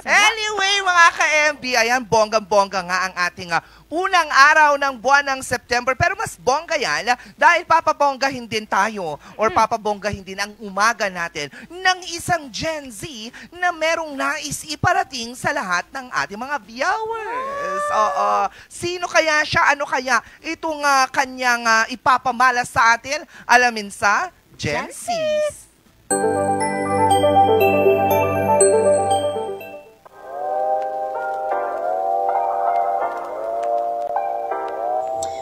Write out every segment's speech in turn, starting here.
Anyway, mga ka-MB, ayan, bonggang-bongga nga ang ating unang araw ng buwan ng September. Pero mas bongga yan dahil papabonggahin din tayo or papabonggahin din ang umaga natin ng isang Gen Z na merong nais iparating sa lahat ng ating mga viewers. Oo. Sino kaya siya? Ano kaya itong kanyang ipapamalas sa atin? Alamin sa Gen Z.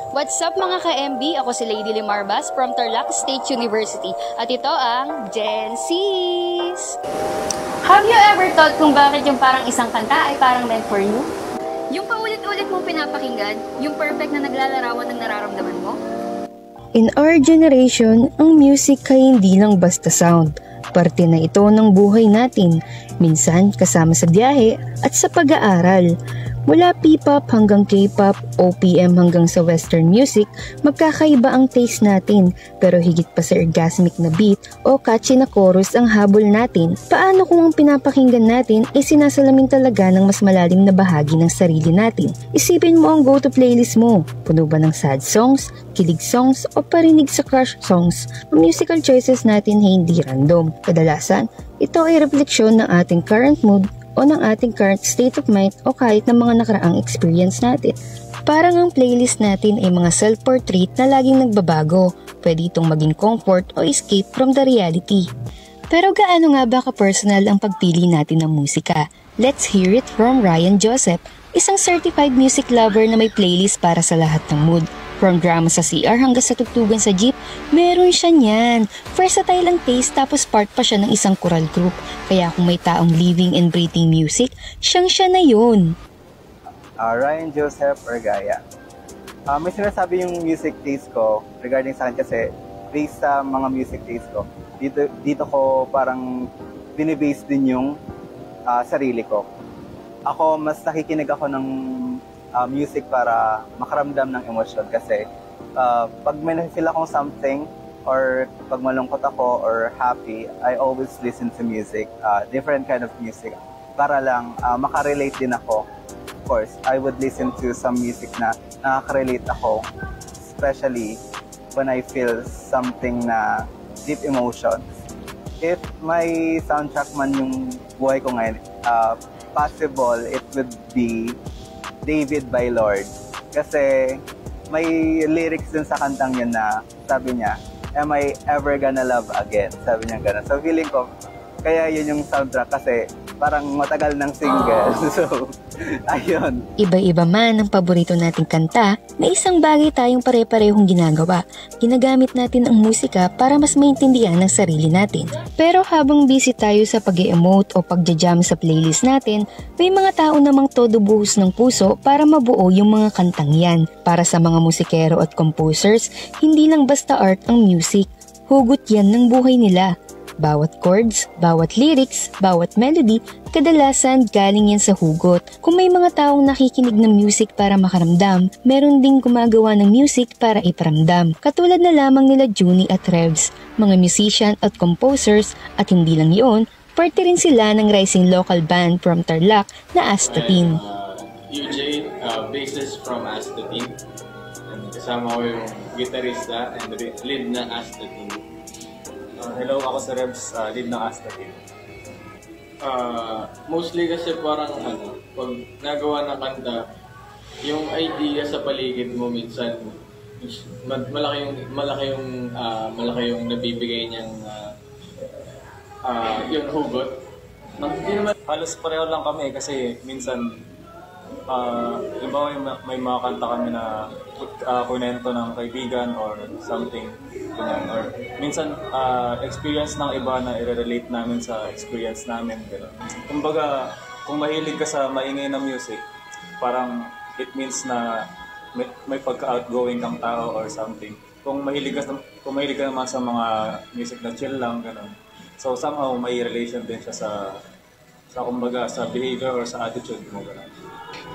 What's up mga ka-MB? Ako si Lady Limarbas from Tarlac State University at ito ang Gen Z's! Have you ever thought kung bakit yung parang isang kanta ay parang meant for you? Yung paulit-ulit mong pinapakinggan, yung perfect na naglalarawan ng nararamdaman mo? In our generation, ang music ay hindi lang basta sound. Parte na ito ng buhay natin, minsan kasama sa biyahe at sa pag-aaral. Mula P-pop hanggang K-pop, OPM hanggang sa Western music, magkakaiba ang taste natin. Pero higit pa sa orgasmic na beat o catchy na chorus ang habol natin. Paano kung ang pinapakinggan natin ay sinasalamin talaga ng mas malalim na bahagi ng sarili natin? Isipin mo ang go-to playlist mo. Puno ba ng sad songs, kilig songs o parinig sa crush songs? Ang musical choices natin ay hindi random. Kadalasan, ito ay refleksyon ng ating current mood o ng ating current state of mind o kahit ng mga nakaraang experience natin. Parang ang playlist natin ay mga self-portrait na laging nagbabago. Pwede itong maging comfort o escape from the reality. Pero gaano nga ba ka-personal ang pagpili natin ng musika? Let's hear it from Ryan Joseph, isang certified music lover na may playlist para sa lahat ng mood. From drama sa CR hanggang sa tugtugan sa jeep, meron siya niyan. Versatile ang taste tapos part pa siya ng isang choral group. Kaya kung may taong living and breathing music, siya na yun. Ryan Joseph Orgaya. May sinasabi yung music taste ko regarding sa akin kasi based sa mga music taste ko. Dito ko parang binibase din yung sarili ko. Ako, mas nakikinig ako ng music para makaramdam ng emosyon kasi pag may na-feel akong something or pag malungkot ako or happy, I always listen to music, different kind of music para lang makarelate din ako. Of course, I would listen to some music na nakaka-relate ako, especially when I feel something na deep emotions. If may soundtrack man yung buhay ko ngayon, possible it would be David by Lord. Kasi may lyrics dun sa kantang yun na sabi niya, am I ever gonna love again? Sabi niya gano'n. So feeling ko, kaya yun yung soundtrack kasi parang matagal ng single. So, ayun. Iba-iba man ang paborito nating kanta, may isang bagay tayong pare-parehong ginagawa. Ginagamit natin ang musika para mas maintindihan ang sarili natin. Pero habang busy tayo sa pag-emote o pagja-jam sa playlist natin, may mga tao namang todo buhos ng puso para mabuo yung mga kantang yan. Para sa mga musikero at composers, hindi lang basta art ang music. Hugot yan ng buhay nila. Bawat chords, bawat lyrics, bawat melody, kadalasan galing yan sa hugot. Kung may mga taong nakikinig ng music para makaramdam, meron ding gumagawa ng music para iparamdam. Katulad na lamang nila Junie at Revs, mga musician at composers, at hindi lang yun, parte rin sila ng rising local band from Tarlac na Astatin. Eugene, bassist from Astatin. Kasama ko yung gitarista and lead na Astatin. Hello, ako si Rebs, lead ng Astatin. Mostly kasi parang pag nagawa ng kanta, yung idea sa paligid mo minsan malaki yung nabibigay niyang yung hugot. Halos pareho lang kami kasi minsan may mga kanta kami na kunento ng kaibigan or something. Ganyan. Or minsan, experience ng iba na i-relate namin sa experience namin. Ganyan. Kumbaga, kung mahilig ka sa maingay na music, parang it means na may pagka-outgoing kang tao or something. Kung mahilig ka naman sa mga music na chill lang, gano'n. So somehow may relation din siya sa sa kumbaga sa behavior or sa attitude mo.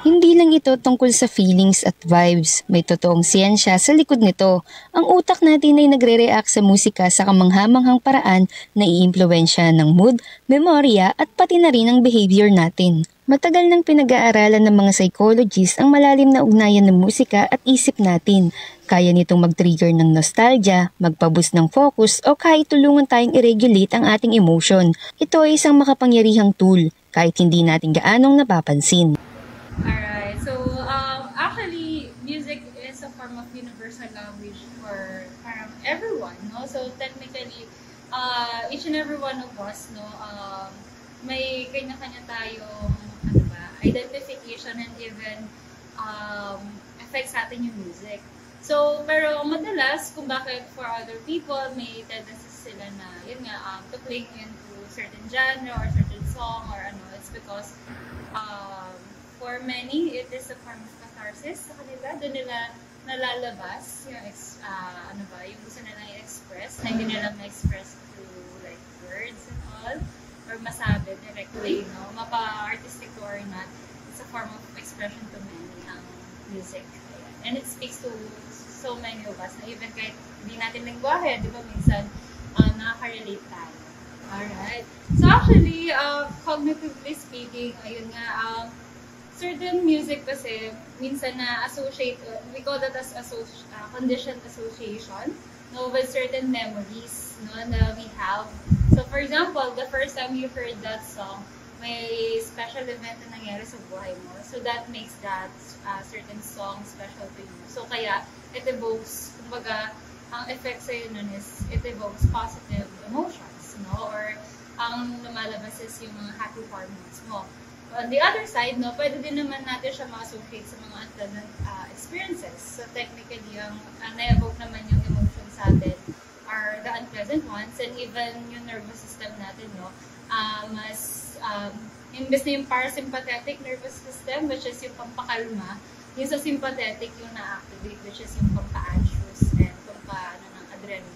Hindi lang ito tungkol sa feelings at vibes. May totoong siyensya sa likod nito. Ang utak natin ay nagre-react sa musika sa kamanghamanghang paraan na iimpluwensya ng mood, memorya at pati na rin ang behavior natin. Matagal nang pinag-aaralan ng mga psychologists ang malalim na ugnayan ng musika at isip natin. Kaya nitong mag-trigger ng nostalgia, magpa-boost ng focus o kahit tulungan tayong i-regulate ang ating emotion. Ito ay isang makapangyarihang tool kahit hindi natin gaanong napapansin. Alright, so actually, music is a form of universal language for everyone, no? So technically, each and every one of us, no, may kanya-kanya tayong identification and even affects sa atin yung music. So, pero madalas, kung bakit for other people, may tendency sila na, yun nga, to cling into certain genre or certain song or ano, it's because for many, it is a form of catharsis sa kanila. Doon nila nalalabas yung, yung gusto nilang i-express, na hindi nila ma-express through like words and all, or masabi directly, no? Mapa-artistic or not, it's a form of expression to many, ang music. And it speaks to so many of us, na even kahit hindi natin lingwahe, di ba minsan, nakaka-relate tayo. Alright. So actually, cognitively speaking, ayun nga, certain music kasi minsan na associate, we call that as conditioned association, no, with certain memories, no, na we have. So for example, the first time you heard that song, may special event na nangyari sa buhay mo. So that makes that certain song special to you. So kaya it evokes, kumbaga, ang effect sa'yo nun is it evokes positive emotions, no, or ang lumalabas is yung mga happy hormones mo. On the other side, no, pwede din naman natin siya ma-associate sa mga unpleasant experiences. So technically, ang na-evoke naman yung emotions sa atin are the unpleasant ones, and even yung nervous system natin, no, imbes na yung parasympathetic nervous system, which is yung pampakalma, yung sa sympathetic yung na-activate, which is yung pampa-anxious and ng adrenaline.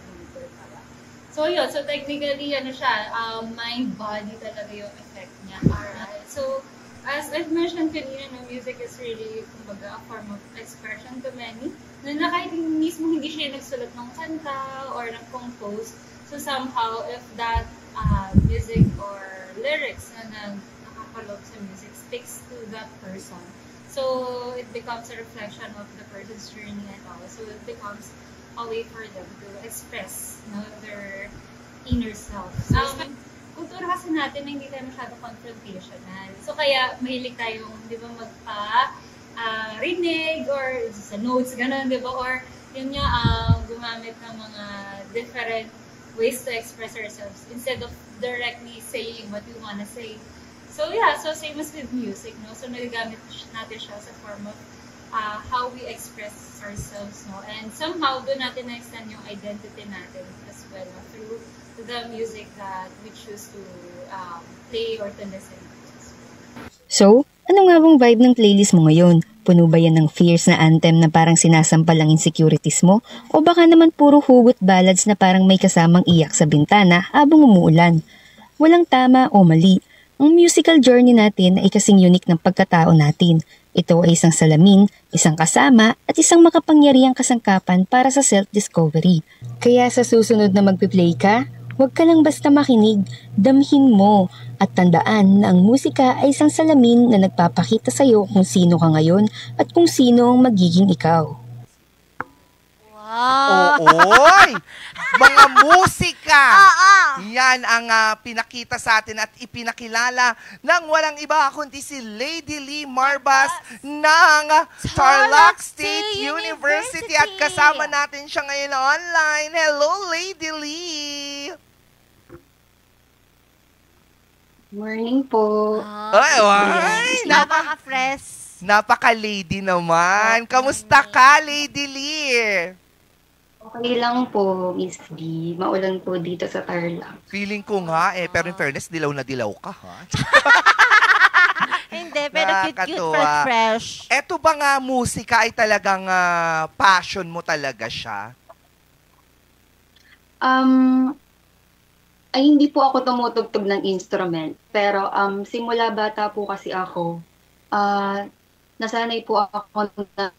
So yun, so technically, ano siya, mind-body talaga yung effect niya. Alright, so as I've mentioned kanina, no, music is really, kumbaga, a form of expression to many, na kahit mismo hindi siya nagsulat ng kanta or nag-compose, so somehow, if that music or lyrics na nakapaloob sa music sticks to that person, so it becomes a reflection of the person's journey and all, so it becomes a way for them to express, no, their inner self. Kultura kasi natin na hindi tayo masyado confrontational. So kaya mahilig tayong, di ba, rinig or sa notes, gano'n, di ba? Or yun nga, gumamit ng mga different ways to express ourselves instead of directly saying what we wanna say. So yeah, so same as with music, no? So nagagamit natin siya sa form of how we express ourselves, no? And somehow, doon natin na-extend yung identity natin as well, no? Through the music that we choose to play or to listen to. So, ano nga bang vibe ng playlist mo ngayon? Puno ba yan ng fierce na anthem na parang sinasampal ang insecurities mo? O baka naman puro hugot ballads na parang may kasamang iyak sa bintana habang umuulan? Walang tama o mali. Ang musical journey natin ay kasing unique ng pagkatao natin. Ito ay isang salamin, isang kasama, at isang makapangyarihang kasangkapan para sa self-discovery. Kaya sa susunod na magpi-play ka, huwag ka lang basta makinig, damhin mo, at tandaan na ang musika ay isang salamin na nagpapakita sa iyo kung sino ka ngayon at kung sino ang magiging ikaw. Ooy! Mga musika! Yan ang pinakita sa atin at ipinakilala ng walang iba kundi si Lady Lee Marbas ng Tarlac State University. At kasama natin siya ngayon online. Hello, Lady Lee! Morning po. Ay, napaka-fresh. Napaka-lady naman. Kamusta ka, Lady Lee? Okay lang po, Miss B. Maulan po dito sa Tarlac. Feeling ko nga pero in fairness, dilaw na dilaw ka, ha? Hindi, pero cute, fresh. Eto ba nga musika ay talagang passion mo talaga siya? Ay, hindi po ako tumutugtog ng instrument. Pero simula bata po kasi ako, ah, nasanay po ako na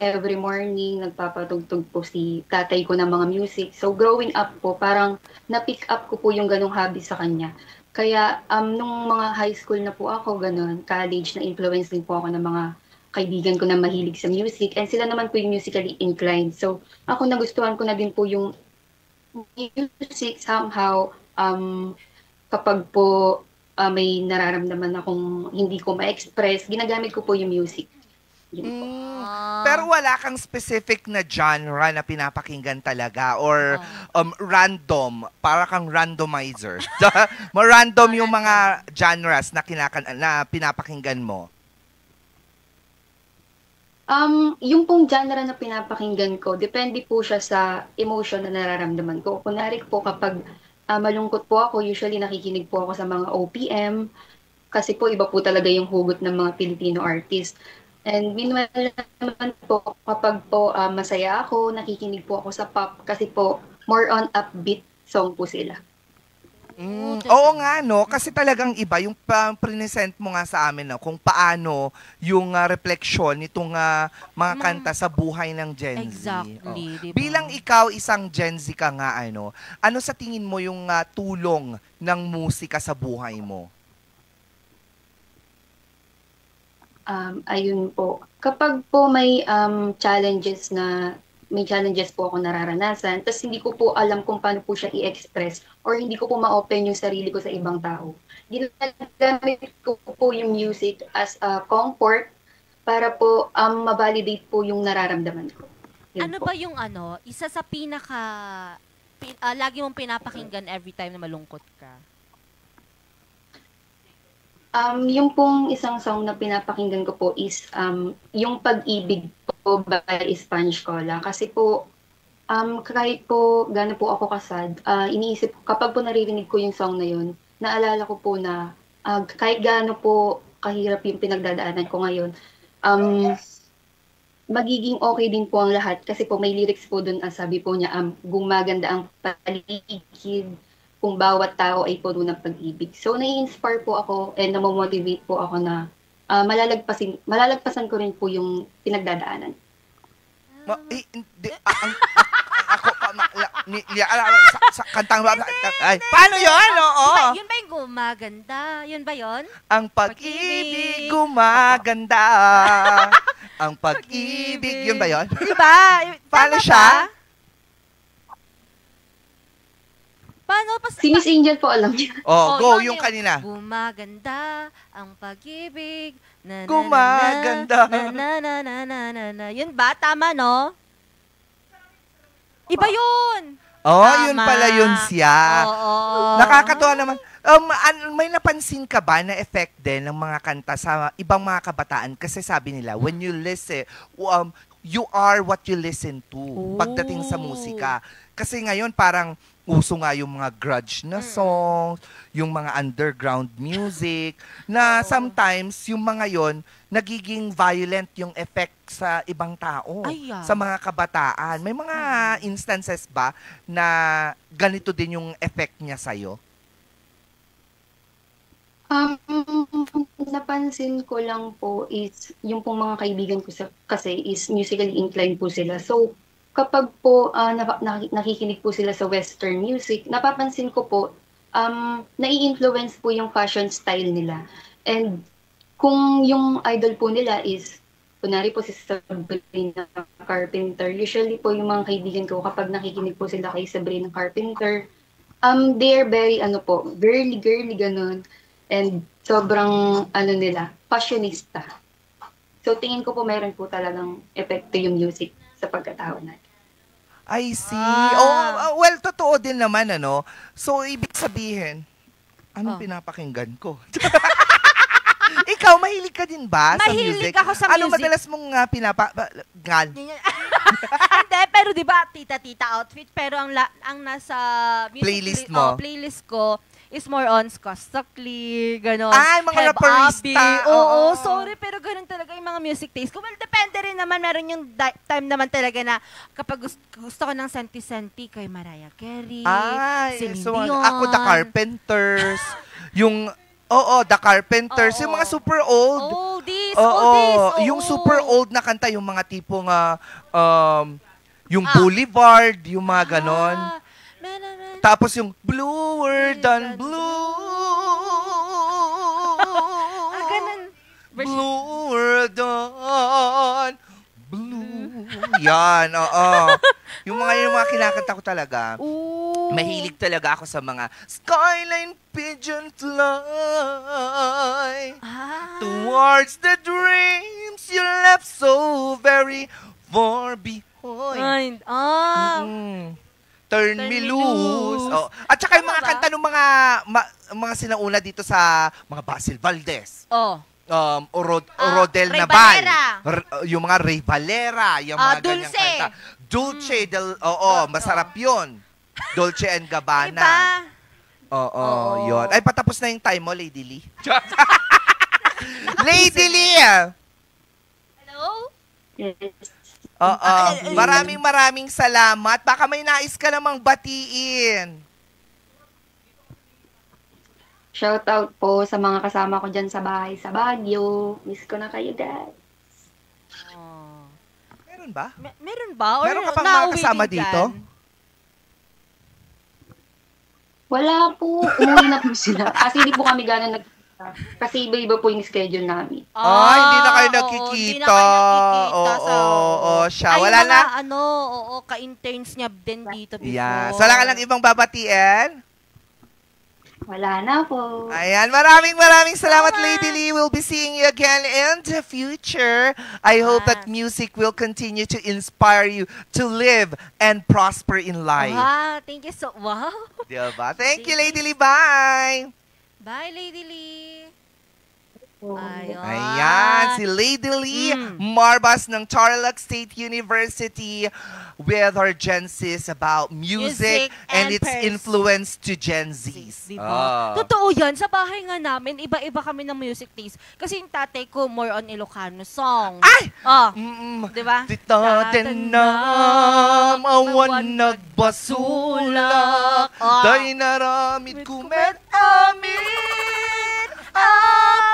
every morning nagpapatugtog po si tatay ko ng mga music. So growing up po, parang na-pick up ko po yung ganong hobby sa kanya. Kaya nung mga high school na po ako, ganon, college, na-influence din po ako ng mga kaibigan ko na mahilig sa music. And sila naman po yung musically inclined. So ako nagustuhan ko na din po yung music somehow. Kapag po may nararamdaman akong hindi ko ma-express, ginagamit ko po yung music. Pero wala kang specific na genre na pinapakinggan talaga or random, para kang randomizer. Random yung mga genres na pinapakinggan mo. Yung pong genre na pinapakinggan ko, depende po siya sa emotion na nararamdaman ko. Kunwari po kapag malungkot po ako, usually nakikinig po ako sa mga OPM kasi po iba po talaga yung hugot ng mga Filipino artist. And meanwhile naman po, kapag po masaya ako, nakikinig po ako sa pop kasi po more on upbeat song po sila. Oo nga, no? Kasi talagang iba yung present mo nga sa amin, no? Kung paano yung refleksyon nitong mga kanta sa buhay ng Gen Z. Exactly, diba? Bilang ikaw, isang Gen Z ka nga, ano sa tingin mo yung tulong ng musika sa buhay mo? Ayun po. Kapag po may challenges po ako nararanasan, tapos hindi ko po alam kung paano po siya i-express or hindi ko po ma-open yung sarili ko sa ibang tao. Ginagamit ko po yung music as a comfort para po ma-validate po yung nararamdaman ko. Ano ba yung isa sa lagi mong pinapakinggan every time na malungkot ka? Yung pong isang song na pinapakinggan ko po is yung Pag-ibig po by Spanish Cola. Kasi po, kahit po gano'n po ako kasad, iniisip ko, kapag po naririnig ko yung song na yun, naalala ko po na kahit gano'n po kahirap yung pinagdadaanan ko ngayon, magiging okay din po ang lahat. Kasi po may lyrics po dun, sabi po niya, gumaganda ang paligid, kung bawat tao ay puno ng pag-ibig. So, nai-inspire po ako and namomotivate po ako na malalagpasan ko rin po yung pinagdadaanan. Kantang paano yun? Oo. Yun ba yung gumaganda? Yun ba yun? Ang pag-ibig gumaganda. Ang pag-ibig. Yun ba yun? Diba? Paano siya? Paano si Miss Angel po alam niya. Go, yung kanina. Gumaganda ang pag-ibig. Gumaganda. Yun ba? Tama, no? Iba yun. Yun pala yun siya. Nakakatuwa naman. May napansin ka ba na effect din ng mga kanta sa ibang mga kabataan? Kasi sabi nila, when you listen, you are what you listen to pagdating sa musika. Kasi ngayon parang uso nga yung mga grudge na songs, yung mga underground music, na sometimes yung mga yon nagiging violent yung effect sa ibang tao, sa mga kabataan. May mga instances ba na ganito din yung effect niya sa'yo? Napansin ko lang po is yung pong mga kaibigan ko kasi is musically inclined po sila. So, kapag po nakikinig po sila sa Western music, napapansin ko po, nai-influence po yung fashion style nila. And kung yung idol po nila is, kunwari po si Sabrina Carpenter, usually po yung mga kaibigan ko, kapag nakikinig po sila kay Sabrina Carpenter, they're very, girly, ganun. And sobrang, nila, fashionista. So, tingin ko po meron po talagang epekto yung music sa pagkatao natin. I see. Well, totoo din naman, So, ibig sabihin, anong pinapakinggan ko? Ikaw, mahilig ka din ba sa music? Mahilig ako sa music. Anong madalas mong pinapakinggan? Hindi, pero di ba, tita-tita outfit, pero ang nasa music playlist mo? Playlist ko is more on Skostakli, gano'n. Ay, mga Heb raperista. Abi. Oo, Oo. sorry, pero ganun talaga yung mga music taste ko. Well, depende rin naman. Meron yung time naman talaga na kapag gusto ko ng senti-senti kay Mariah Carey, Ay, Celine so, Dion. ako The Carpenters, yung, The Carpenters, yung mga super old. Oldies, Oo, oldies. Oo. yung super old na kanta, yung mga tipong, yung Boulevard, yung mga ganon. Tapos yung bluer than blue. Ganun. Bluer than blue. Yan, oo. Yung mga kinakanta ko talaga. Mahilig talaga ako sa mga skyline pigeon fly towards the dreams you left so very far behind. Turn me loose. Oh. At saka yung mga kanta ng mga sinauna dito sa mga Basil Valdez. Rodel Ray Naval. Valera. Yung mga Ray Valera. Yung mga ganyang Dulce. kanta. Dulce. Masarap yun. Dolce and Gabbana. Diba? Oo, yun. Ay, patapos na yung time mo, Lady Lee. Lady Lee! Hello? Yes. Maraming salamat. Baka may nais ka namang batiin. Shout out po sa mga kasama ko dyan sa bahay sa Baguio. Miss ko na kayo, guys. Meron ba? Meron ba? Or Meron ka pang mga nauwi kasama din dito? dyan? Wala po. Umuwi na po sila. Kasi hindi po kami gano'n kasi iba-iba po yung schedule namin. Hindi na kayo Oo, nakikita. hindi na kayo nakikita. Siya. Ay, Wala mga, na? ka-interns niya din dito before. Yeah. So, wala ka lang ibang babatiin? Wala na po. Ayan, maraming salamat, Lady Lee. We'll be seeing you again in the future. I hope that music will continue to inspire you to live and prosper in life. Thank you so wow. Diba? Thank you, Lady Lee. Bye! Bye, Lady Lee. Ayan, si Lady Lee Marbas ng Tarlac State University with her Gen Zs about music and its influence to Gen Zs. Diba? Totoo yan. Sa bahay nga namin, iba-iba kami ng music taste. Kasi yung tatay ko, more on Ilocano song. Ay! Diba? Titanam, awan nagbasulak, day naramid kumet amin,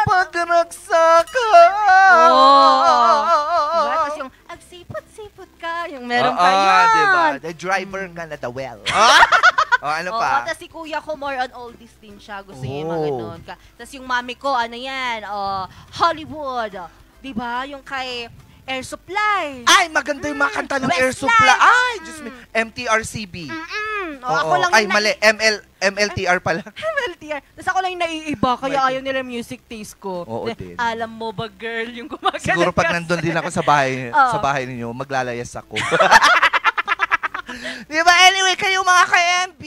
pagragsakan. Tapos yung agsipot-sipot ka, yung meron pa yan. Diba? The driver ka na the well. Ano pa? Tapos si kuya ko, more on oldies din siya. Gusto niya yung mga ganun. Tapos yung mami ko, ano yan, Hollywood. Diba? Yung kay Air Supply. Ay, maganda yung mga kanta ng Air Supply. Ay, Diyos me. MTRCB. Ako lang ay, mali. MLTR pala. MLTR. Tapos ako lang yung naiiba, kaya ayaw nila music taste ko. Oo din. Alam mo ba, girl, yung gumagana. Siguro pag nandun din ako sa bahay, ninyo, maglalayas ako. Diba? Anyway, kayo mga ka-MB,